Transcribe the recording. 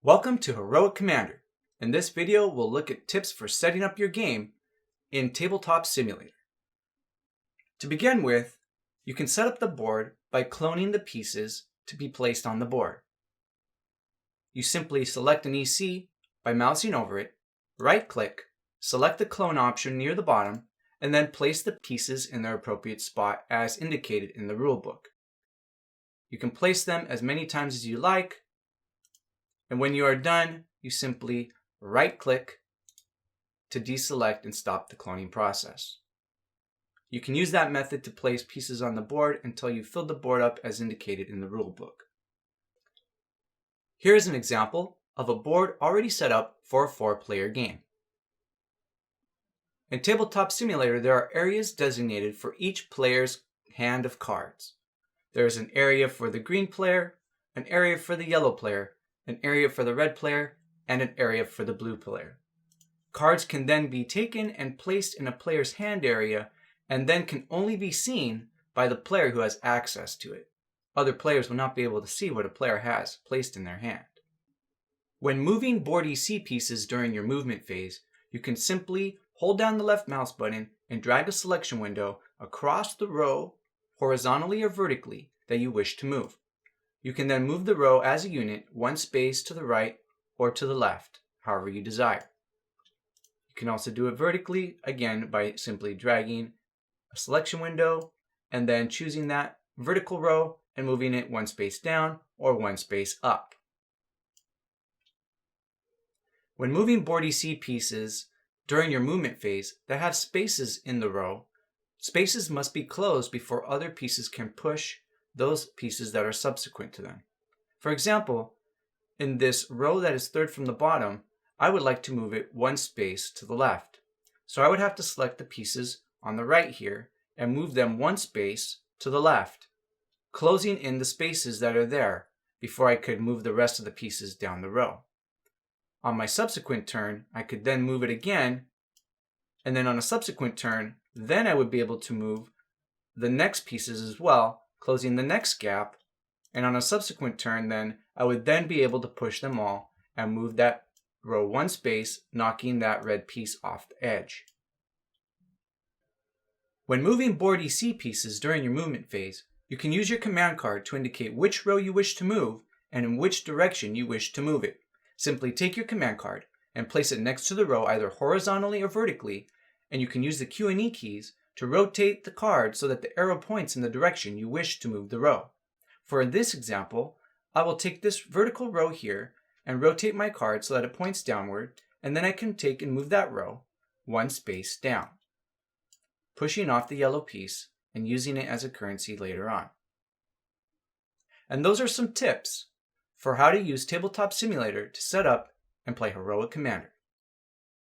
Welcome to Heroic Commander. In this video, we'll look at tips for setting up your game in Tabletop Simulator. To begin with, you can set up the board by cloning the pieces to be placed on the board. You simply select an EC by mousing over it, right-click, select the clone option near the bottom, and then place the pieces in their appropriate spot as indicated in the rulebook. You can place them as many times as you like, and when you are done, you simply right-click to deselect and stop the cloning process. You can use that method to place pieces on the board until you fill the board up as indicated in the rulebook. Here is an example of a board already set up for a 4-player game. In Tabletop Simulator, there are areas designated for each player's hand of cards. There is an area for the green player, an area for the yellow player, an area for the red player, and an area for the blue player. Cards can then be taken and placed in a player's hand area and then can only be seen by the player who has access to it. Other players will not be able to see what a player has placed in their hand. When moving board EC pieces during your movement phase, you can simply hold down the left mouse button and drag a selection window across the row horizontally or vertically that you wish to move. You can then move the row as a unit one space to the right or to the left, however you desire. You can also do it vertically, again by simply dragging a selection window and then choosing that vertical row and moving it one space down or one space up. When moving board EC pieces during your movement phase that have spaces in the row, spaces must be closed before other pieces can push those pieces that are subsequent to them. For example, in this row that is third from the bottom, I would like to move it one space to the left. So I would have to select the pieces on the right here and move them one space to the left, closing in the spaces that are there before I could move the rest of the pieces down the row. On my subsequent turn, I could then move it again, and then on a subsequent turn, then I would be able to move the next pieces as well, closing the next gap, and on a subsequent turn then, I would then be able to push them all and move that row one space, knocking that red piece off the edge. When moving board EC pieces during your movement phase, you can use your command card to indicate which row you wish to move and in which direction you wish to move it. Simply take your command card and place it next to the row either horizontally or vertically, and you can use the Q and E keys to rotate the card so that the arrow points in the direction you wish to move the row. For this example, I will take this vertical row here and rotate my card so that it points downward, and then I can take and move that row one space down, pushing off the yellow piece and using it as a currency later on. And those are some tips for how to use Tabletop Simulator to set up and play Heroic Commander.